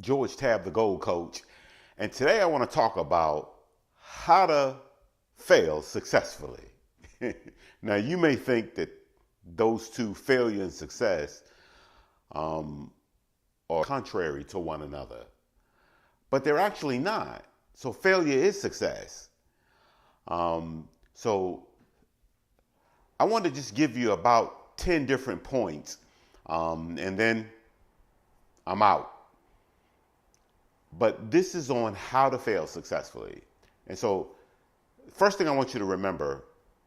George Tab, the Gold Coach, and today I want to talk about how to fail successfully. Now, you may think that those two, failure and success, um, are contrary to one another, but they're actually not. So, failure is success. So, I want to just give you about 10 different points, and then I'm out. But this is on how to fail successfully. And so, first thing I want you to remember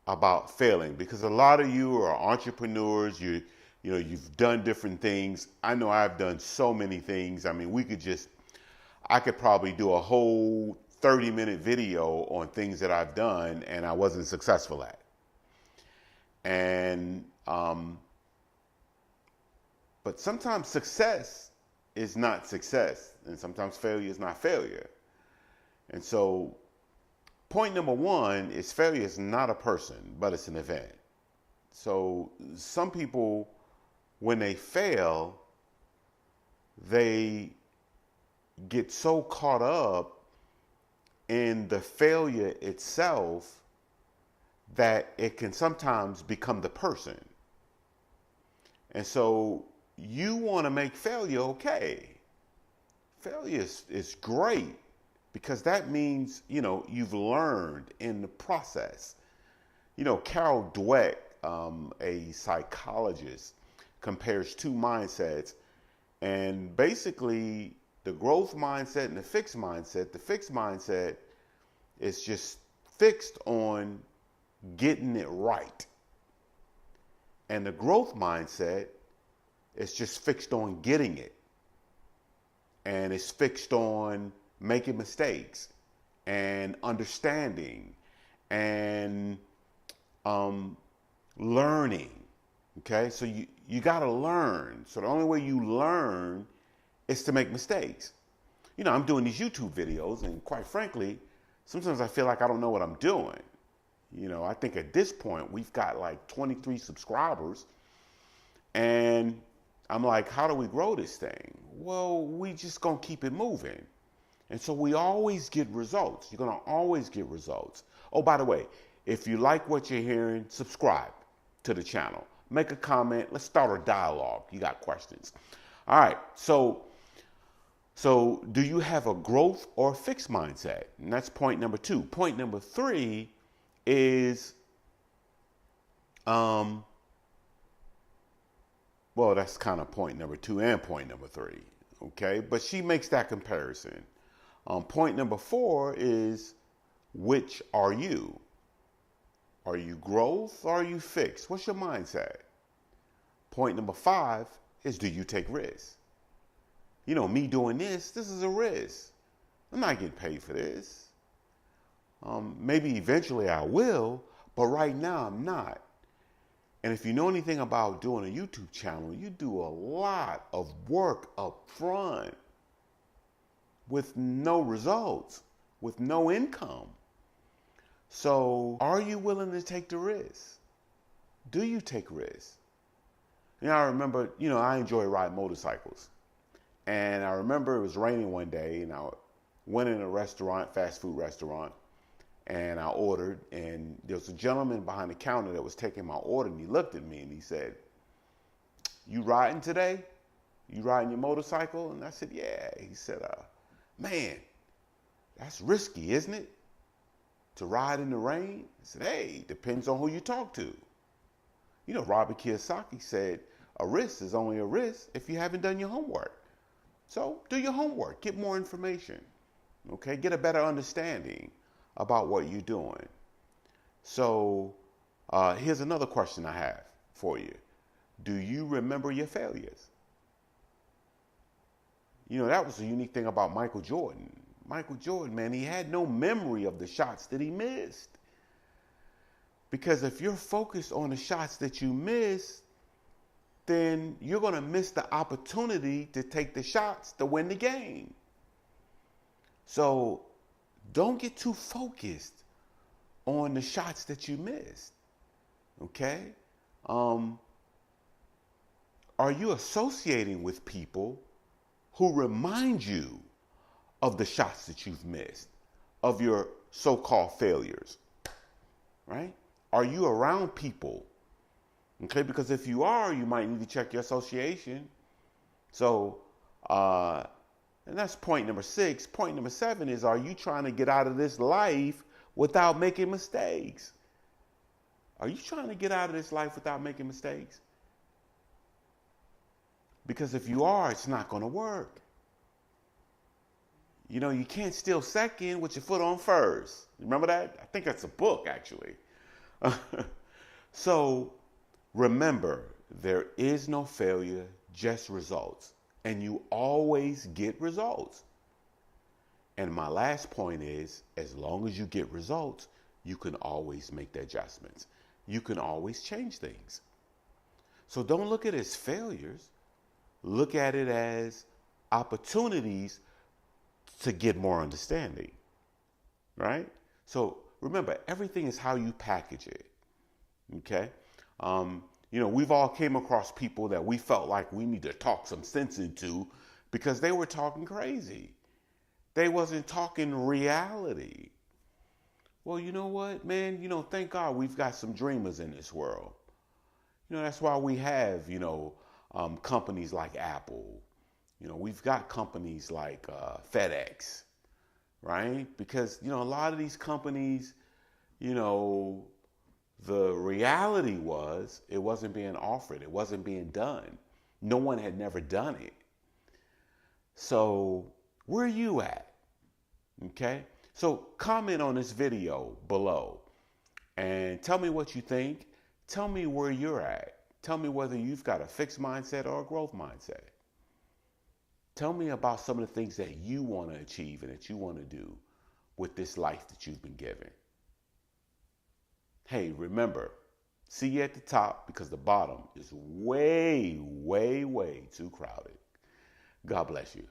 about failing, because a lot of you are entrepreneurs, you've done different things. I know I've done so many things. I mean, I could probably do a whole 30-minute video on things that I've done and I wasn't successful at. And but sometimes success is not success, and sometimes failure is not failure. And so, point number one is failure is not a person, but it's an event. So, some people, when they fail, they get so caught up in the failure itself that it can sometimes become the person. And so, you want to make failure okay. Failure is great because that means, you've learned in the process. Carol Dweck, a psychologist, compares two mindsets, and basically the growth mindset and the fixed mindset is just fixed on getting it right. And the growth mindset is just fixed on getting it. And it's fixed on making mistakes and understanding and learning. Okay, so you got to learn. So the only way you learn is to make mistakes. I'm doing these YouTube videos, and quite frankly, sometimes I feel like I don't know what I'm doing. I think at this point we've got like 23 subscribers, and I'm like, how do we grow this thing? Well, we just gonna keep it moving. And so we always get results. You're gonna always get results. Oh, by the way, if you like what you're hearing, subscribe to the channel. Make a comment. Let's start a dialogue. You got questions. All right. So do you have a growth or fixed mindset? And that's point number two. Point number three is well, that's kind of point number two and point number three, okay? But she makes that comparison. Point number four is, which are you? Are you growth or are you fixed? What's your mindset? Point number five is, do you take risks? Me doing this is a risk. I'm not getting paid for this. Maybe eventually I will, but right now I'm not. And if you know anything about doing a YouTube channel, you do a lot of work up front with no results, with no income. So are you willing to take the risk? Do you take risks? I remember, I enjoy riding motorcycles. And I remember it was raining one day, and I went in a restaurant, fast food restaurant, and I ordered, and there was a gentleman behind the counter that was taking my order, and he looked at me and he said, "You riding today? You riding your motorcycle?" And I said, "Yeah." He said, "Man, that's risky, isn't it? To ride in the rain?" I said, "Hey, depends on who you talk to." Robert Kiyosaki said, a risk is only a risk if you haven't done your homework. So do your homework, get more information, okay? Get a better understanding about what you're doing. So here's another question I have for you. Do you remember your failures? That was the unique thing about Michael Jordan. Michael Jordan, man, he had no memory of the shots that he missed. Because if you're focused on the shots that you missed, then you're going to miss the opportunity to take the shots to win the game. So don't get too focused on the shots that you missed. Okay? Are you associating with people who remind you of the shots that you've missed, of your so-called failures, right? Are you around people? Okay, because if you are, you might need to check your association. So, and that's point number 6. Point number 7 is, are you trying to get out of this life without making mistakes? Are you trying to get out of this life without making mistakes? Because if you are, it's not going to work. You know, you can't steal second with your foot on first. Remember that? I think that's a book, actually. So remember, there is no failure, just results. And you always get results. And my last point is, as long as you get results, you can always make the adjustments. You can always change things. So don't look at it as failures. Look at it as opportunities to get more understanding, right? So remember, everything is how you package it, okay? You know, we've all came across people that we felt like we need to talk some sense into because they were talking crazy. They wasn't talking reality. Well, you know what, man? You know, thank God we've got some dreamers in this world. You know, that's why we have, you know, companies like Apple. You know, we've got companies like FedEx, right? Because, you know, a lot of these companies, you know, the reality was it wasn't being offered. It wasn't being done. No one had never done it. So where are you at? Okay? So comment on this video below and tell me what you think. Tell me where you're at. Tell me whether you've got a fixed mindset or a growth mindset. Tell me about some of the things that you want to achieve and that you want to do with this life that you've been given. Hey, remember, see you at the top because the bottom is way, way, way too crowded. God bless you.